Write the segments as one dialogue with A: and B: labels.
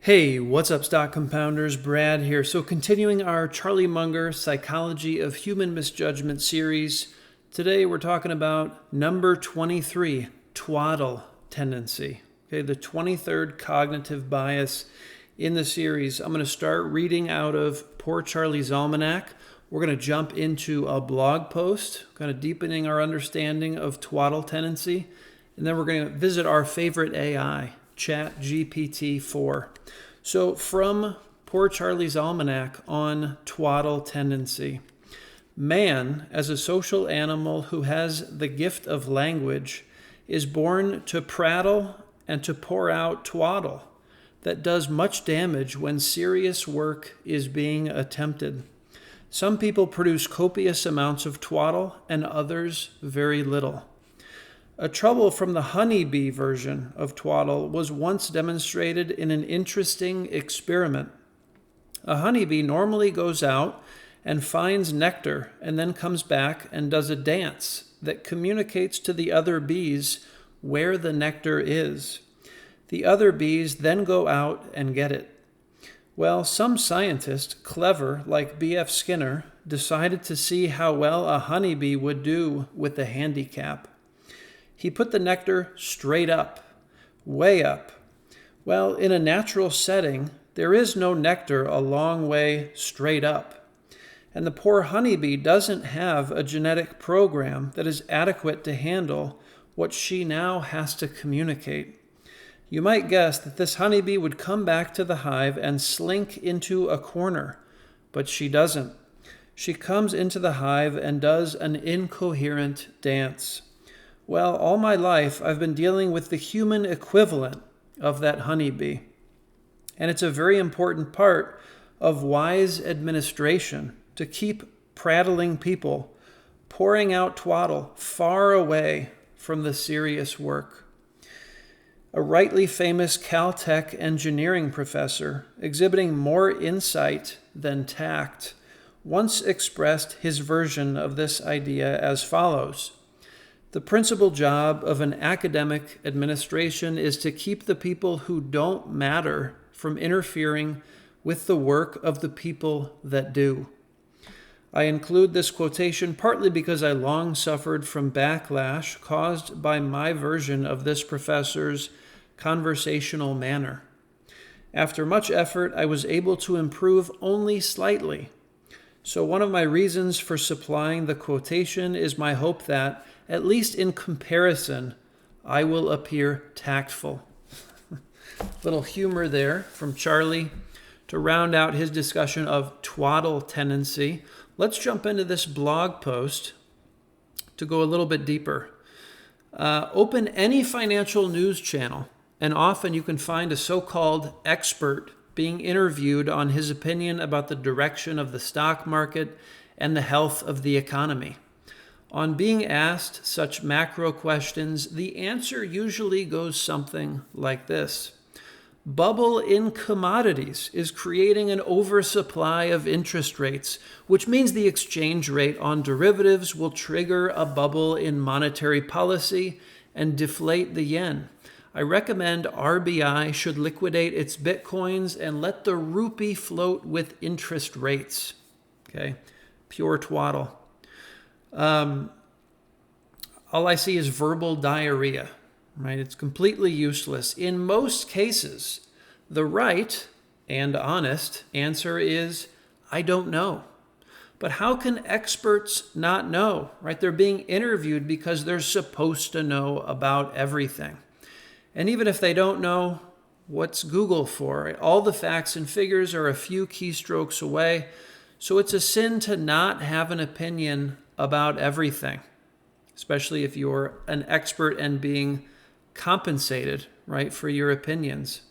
A: Hey, what's up, stock compounders? Brad here. So, continuing our Charlie Munger Psychology of Human Misjudgment series, today we're talking about number 23, Twaddle Tendency. Okay, the 23rd cognitive bias in the series. I'm going to start reading out of Poor Charlie's Almanack. We're going to jump into a blog post, kind of deepening our understanding of Twaddle Tendency, and then we're going to visit our favorite AI, ChatGPT-4. So from Poor Charlie's Almanack on Twaddle Tendency. Man, as a social animal who has the gift of language, is born to prattle and to pour out twaddle that does much damage when serious work is being attempted. Some people produce copious amounts of twaddle and others very little. A trouble from the honeybee version of twaddle was once demonstrated in an interesting experiment. A honeybee normally goes out and finds nectar and then comes back and does a dance that communicates to the other bees where the nectar is. The other bees then go out and get it. Well, some scientist, clever like B.F. Skinner, decided to see how well a honeybee would do with the handicap. He put the nectar straight up, way up. Well, in a natural setting, there is no nectar a long way straight up. And the poor honeybee doesn't have a genetic program that is adequate to handle what she now has to communicate. You might guess that this honeybee would come back to the hive and slink into a corner, but she doesn't. She comes into the hive and does an incoherent dance. Well, all my life, I've been dealing with the human equivalent of that honeybee. And it's a very important part of wise administration to keep prattling people, pouring out twaddle far away from the serious work. A rightly famous Caltech engineering professor, exhibiting more insight than tact, once expressed his version of this idea as follows. The principal job of an academic administration is to keep the people who don't matter from interfering with the work of the people that do. I include this quotation partly because I long suffered from backlash caused by my version of this professor's conversational manner. After much effort, I was able to improve only slightly. So one of my reasons for supplying the quotation is my hope that, at least in comparison, I will appear tactful. Little humor there from Charlie to round out his discussion of twaddle tendency. Let's jump into this blog post to go a little bit deeper. Open any financial news channel, and often you can find a so-called expert being interviewed on his opinion about the direction of the stock market and the health of the economy. On being asked such macro questions, the answer usually goes something like this. Bubble in commodities is creating an oversupply of interest rates, which means the exchange rate on derivatives will trigger a bubble in monetary policy and deflate the yen. I recommend RBI should liquidate its bitcoins and let the rupee float with interest rates. Okay, pure twaddle. All I see is verbal diarrhea, right? It's completely useless. In most cases, the right and honest answer is, I don't know. But how can experts not know, right? They're being interviewed because they're supposed to know about everything. And even if they don't know, what's Google for? Right? All the facts and figures are a few keystrokes away. So it's a sin to not have an opinion about everything, especially if you're an expert and being compensated, right, for your opinions.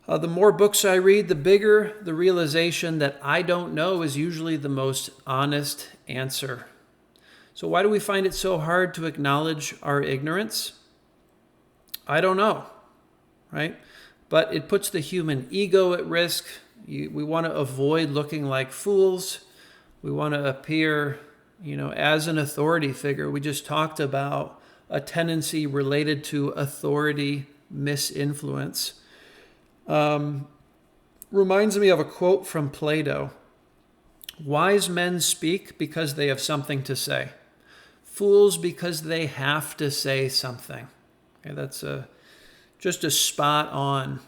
A: The more books I read, the bigger the realization that I don't know is usually the most honest answer. So why do we find it so hard to acknowledge our ignorance? I don't know, right? But it puts the human ego at risk. We want to avoid looking like fools. We want to appear, as an authority figure. We just talked about a tendency related to authority misinfluence. Reminds me of a quote from Plato. Wise men speak because they have something to say. Fools because they have to say something. Okay, that's just a spot-on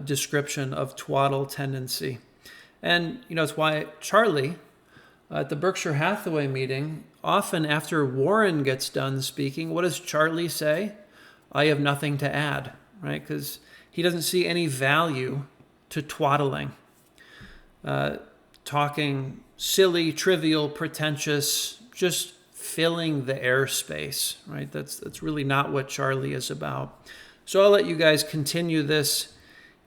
A: description of twaddle tendency. And, it's why Charlie, at the Berkshire Hathaway meeting, often after Warren gets done speaking, what does Charlie say? I have nothing to add, right? Because he doesn't see any value to twaddling. Talking silly, trivial, pretentious, just filling the airspace, right? That's really not what Charlie is about. So I'll let you guys continue this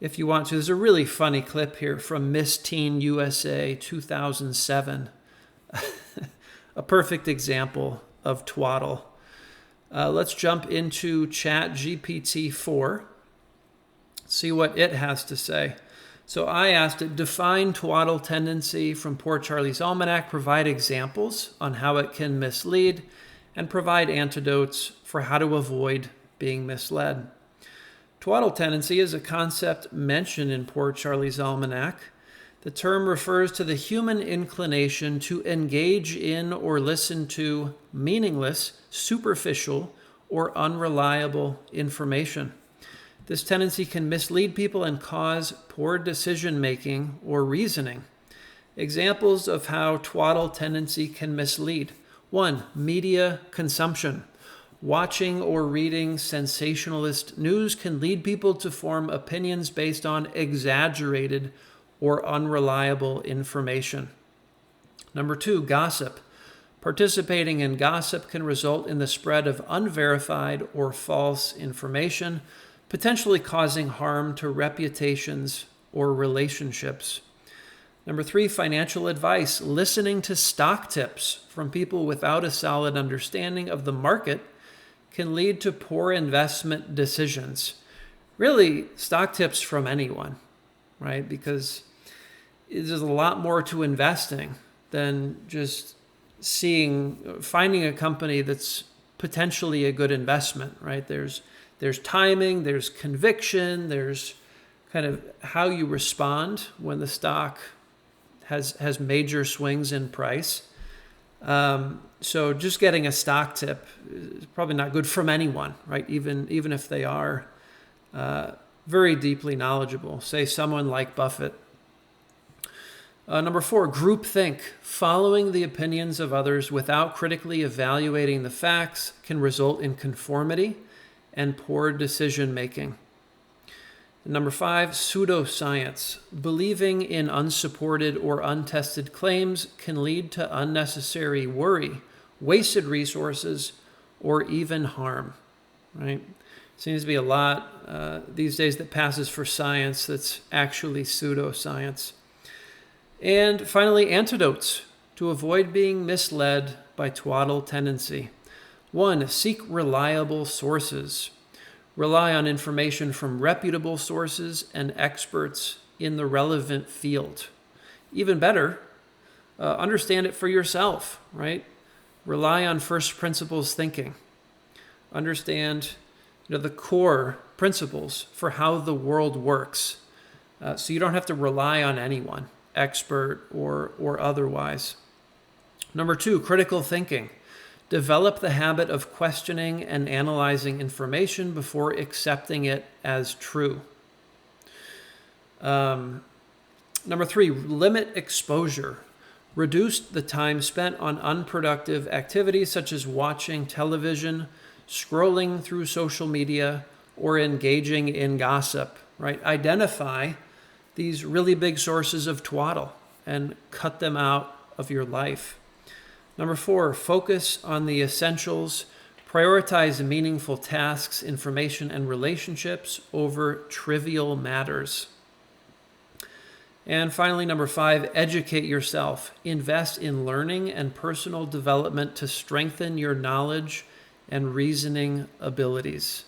A: if you want to. There's a really funny clip here from Miss Teen USA 2007. A perfect example of twaddle. Let's jump into Chat GPT-4, see what it has to say. So I asked it, define twaddle tendency from Poor Charlie's Almanack, provide examples on how it can mislead, and provide antidotes for how to avoid being misled. Twaddle tendency is a concept mentioned in Poor Charlie's Almanack. The term refers to the human inclination to engage in or listen to meaningless, superficial, or unreliable information. This tendency can mislead people and cause poor decision-making or reasoning. Examples of how twaddle tendency can mislead. 1. Media consumption. Watching or reading sensationalist news can lead people to form opinions based on exaggerated or unreliable information. Number 2, gossip. Participating in gossip can result in the spread of unverified or false information, potentially causing harm to reputations or relationships. Number 3, financial advice. Listening to stock tips from people without a solid understanding of the market can lead to poor investment decisions. Really, stock tips from anyone, right? Because there's a lot more to investing than just finding a company that's potentially a good investment, right? There's timing, there's conviction, there's kind of how you respond when the stock has major swings in price. So just getting a stock tip is probably not good from anyone, right? Even if they are very deeply knowledgeable, say someone like Buffett. Number 4, groupthink. Following the opinions of others without critically evaluating the facts can result in conformity and poor decision making. Number 5, pseudoscience. Believing in unsupported or untested claims can lead to unnecessary worry, wasted resources, or even harm, right? Seems to be a lot these days that passes for science that's actually pseudoscience. And finally, antidotes to avoid being misled by twaddle tendency. 1, seek reliable sources. Rely on information from reputable sources and experts in the relevant field. Even better, understand it for yourself, right? Rely on first principles thinking. Understand the core principles for how the world works. So you don't have to rely on anyone, expert or otherwise. Number 2, critical thinking. Develop the habit of questioning and analyzing information before accepting it as true. Number 3, limit exposure. Reduce the time spent on unproductive activities such as watching television, scrolling through social media, or engaging in gossip, right? Identify these really big sources of twaddle and cut them out of your life. Number 4, focus on the essentials. Prioritize meaningful tasks, information, and relationships over trivial matters. And finally, number 5, educate yourself. Invest in learning and personal development to strengthen your knowledge and reasoning abilities.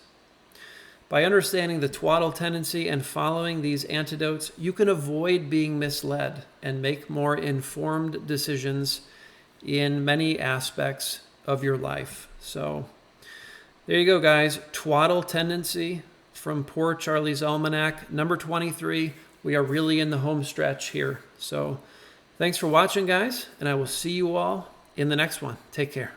A: By understanding the twaddle tendency and following these antidotes, you can avoid being misled and make more informed decisions in many aspects of your life. So there you go, guys. Twaddle tendency, from Poor Charlie's Almanack, number 23. We are really in the home stretch here. So thanks for watching, guys, and I will see you all in the next one. Take care.